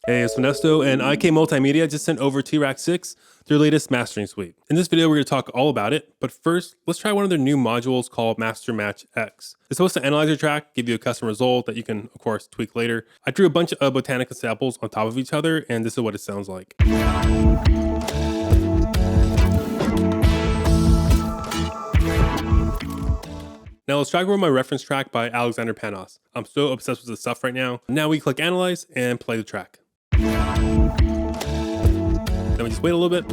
Hey, it's Onesto, and IK Multimedia just sent over T-RackS 6, their latest mastering suite. In this video, we're going to talk all about it, but first, let's try one of their new modules called Master Match X. It's supposed to analyze your track, give you a custom result that you can, of course, tweak later. I drew a bunch of Botanica samples on top of each other, and this is what it sounds like. Now let's drag over my reference track by Alexander Panos. I'm so obsessed with this stuff right now. Now we click Analyze and play the track. Then we just wait a little bit,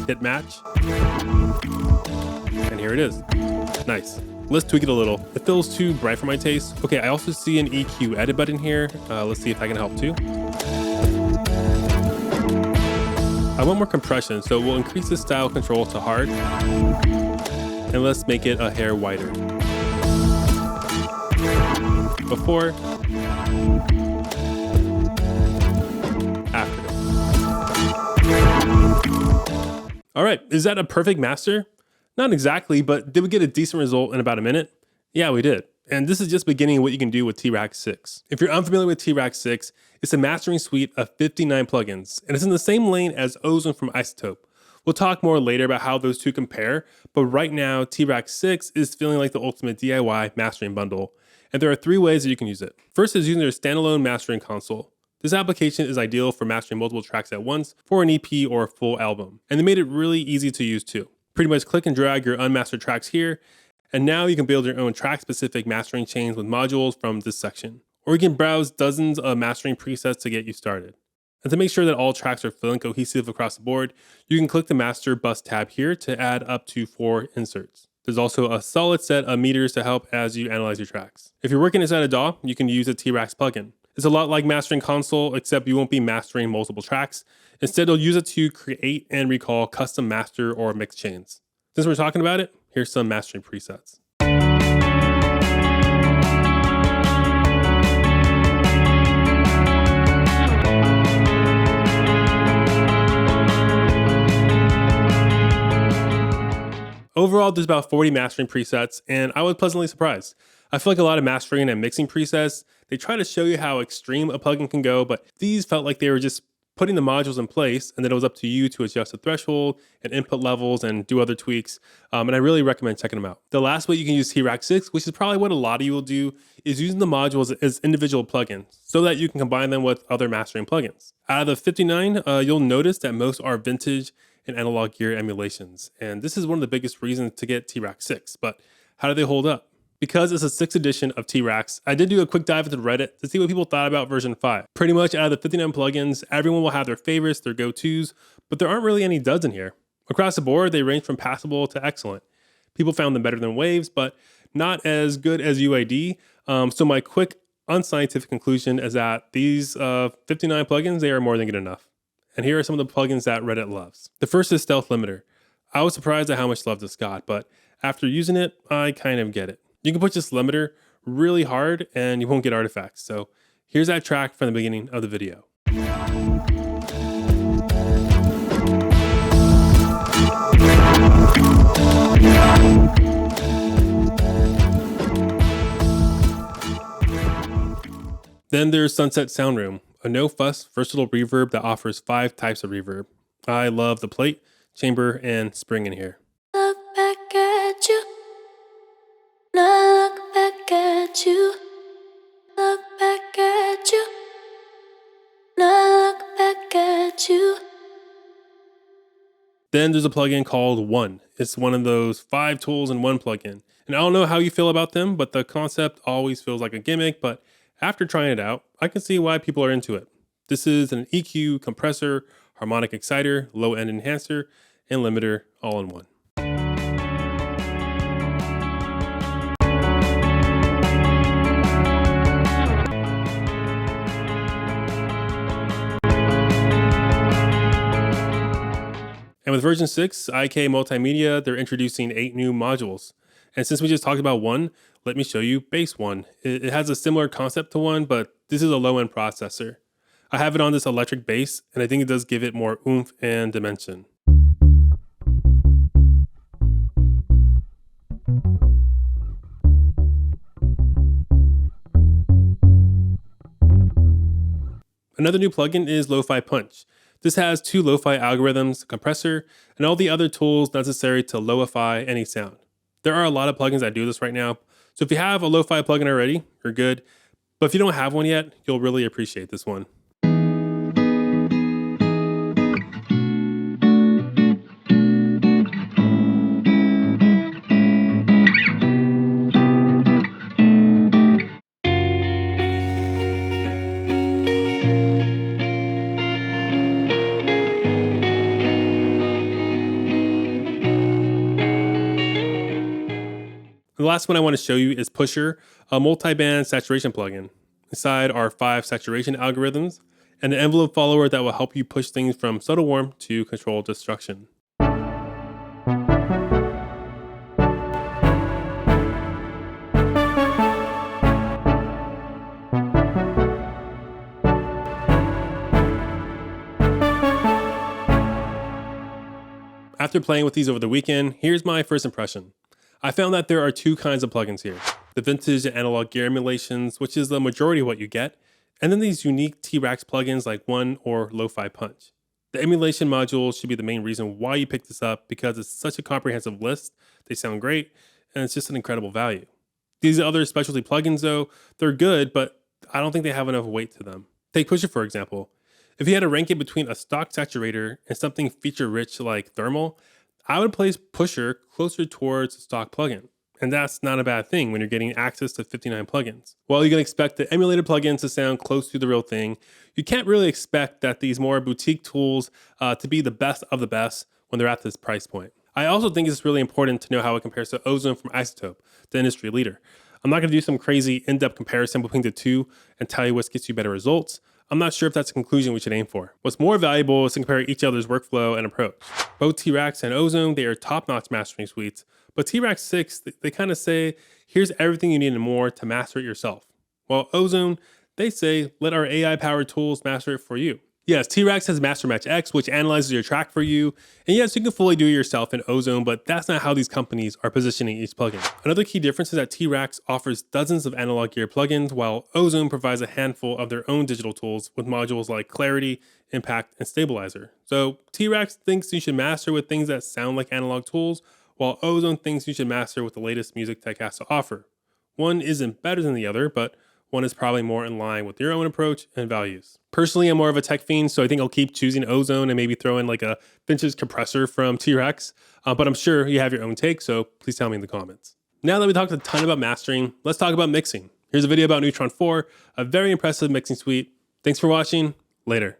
hit match, and here it is. Nice. Let's tweak it a little. It feels too bright for my taste. Okay, I also see an EQ edit button here. Let's see if I can help too. I want more compression, so we'll increase the style control to hard. And let's make it a hair wider. Before, after. All right, is that a perfect master? Not exactly, but did we get a decent result in about a minute? Yeah, we did. And this is just beginning what you can do with T-RackS 6. If you're unfamiliar with T-RackS 6, it's a mastering suite of 59 plugins, and it's in the same lane as Ozone from iZotope. We'll talk more later about how those two compare, but right now, T-RackS 6 is feeling like the ultimate DIY mastering bundle, and there are 3 ways that you can use it. First is using their standalone mastering console. This application is ideal for mastering multiple tracks at once for an EP or a full album, and they made it really easy to use too. Pretty much click and drag your unmastered tracks here, and now you can build your own track-specific mastering chains with modules from this section. Or you can browse dozens of mastering presets to get you started. And to make sure that all tracks are feeling cohesive across the board, you can click the Master Bus tab here to add up to 4 inserts. There's also a solid set of meters to help as you analyze your tracks. If you're working inside a DAW, you can use a T-RackS plugin. It's a lot like Mastering Console, except you won't be mastering multiple tracks. Instead, you'll use it to create and recall custom master or mix chains. Since we're talking about it, here's some mastering presets. Overall, there's about 40 mastering presets, and I was pleasantly surprised. I feel like a lot of mastering and mixing presets, they try to show you how extreme a plugin can go, but these felt like they were just putting the modules in place, and then it was up to you to adjust the threshold and input levels and do other tweaks, and I really recommend checking them out. The last way you can use T-RackS 6, which is probably what a lot of you will do, is using the modules as individual plugins so that you can combine them with other mastering plugins. Out of the 59, you'll notice that most are vintage and analog gear emulations. And this is one of the biggest reasons to get T-RackS 6, but how do they hold up? Because it's a 6th edition of T-RackS, I did do a quick dive into Reddit to see what people thought about version 5. Pretty much out of the 59 plugins, everyone will have their favorites, their go-tos, but there aren't really any duds in here. Across the board, they range from passable to excellent. People found them better than Waves, but not as good as UAD. So my quick, unscientific conclusion is that these 59 plugins, they are more than good enough. And here are some of the plugins that Reddit loves. The first is Stealth Limiter. I was surprised at how much love this got, but after using it, I kind of get it. You can push this limiter really hard and you won't get artifacts. So here's that track from the beginning of the video. Then there's Sunset Sound Room, a no-fuss, versatile reverb that offers 5 types of reverb. I love the plate, chamber, and spring in here. Look back at you. Now look back at you. Look back at you. Now look back at you. Then there's a plugin called One. It's one of those 5 tools in one plugin. And I don't know how you feel about them, but the concept always feels like a gimmick, but after trying it out, I can see why people are into it. This is an EQ, compressor, harmonic exciter, low-end enhancer, and limiter all in one. And with version 6, IK Multimedia, they're introducing 8 new modules. And since we just talked about One, let me show you Bass One. It has a similar concept to One, but this is a low-end processor. I have it on this electric bass, and I think it does give it more oomph and dimension. Another new plugin is Lo-Fi Punch. This has 2 lo-fi algorithms, a compressor, and all the other tools necessary to lo-fi any sound. There are a lot of plugins that do this right now, so if you have a lo-fi plugin already, you're good. But if you don't have one yet, you'll really appreciate this one. The last one I want to show you is Pusher, a multi-band saturation plugin. Inside are 5 saturation algorithms and an envelope follower that will help you push things from subtle warm to controlled destruction. After playing with these over the weekend, here's my first impression. I found that there are 2 kinds of plugins here. The vintage and analog gear emulations, which is the majority of what you get, and then these unique T-RackS plugins like One or Lo-Fi Punch. The emulation modules should be the main reason why you pick this up because it's such a comprehensive list, they sound great, and it's just an incredible value. These other specialty plugins though, they're good, but I don't think they have enough weight to them. Take Pusher for example. If you had to rank it between a stock saturator and something feature-rich like Thermal, I would place Pusher closer towards a stock plugin. And that's not a bad thing when you're getting access to 59 plugins. While you can expect the emulated plugins to sound close to the real thing, you can't really expect that these more boutique tools to be the best of the best when they're at this price point. I also think it's really important to know how it compares to Ozone from iZotope, the industry leader. I'm not going to do some crazy in-depth comparison between the two and tell you what gets you better results. I'm not sure if that's a conclusion we should aim for. What's more valuable is to compare each other's workflow and approach. Both T-RackS and Ozone, they are top-notch mastering suites, but T-RackS 6, they kind of say, here's everything you need and more to master it yourself. While Ozone, they say, let our AI-powered tools master it for you. Yes, T-RackS has Master Match X, which analyzes your track for you, and yes, you can fully do it yourself in Ozone, but that's not how these companies are positioning each plugin. Another key difference is that T-RackS offers dozens of analog gear plugins, while Ozone provides a handful of their own digital tools with modules like Clarity, Impact, and Stabilizer. So T-RackS thinks you should master with things that sound like analog tools, while Ozone thinks you should master with the latest music tech has to offer. One isn't better than the other, but one is probably more in line with your own approach and values. Personally, I'm more of a tech fiend, so I think I'll keep choosing Ozone and maybe throw in like a vintage compressor from T-RackS, but I'm sure you have your own take, so please tell me in the comments. Now that we talked a ton about mastering, let's talk about mixing. Here's a video about Neutron 4, a very impressive mixing suite. Thanks for watching, later.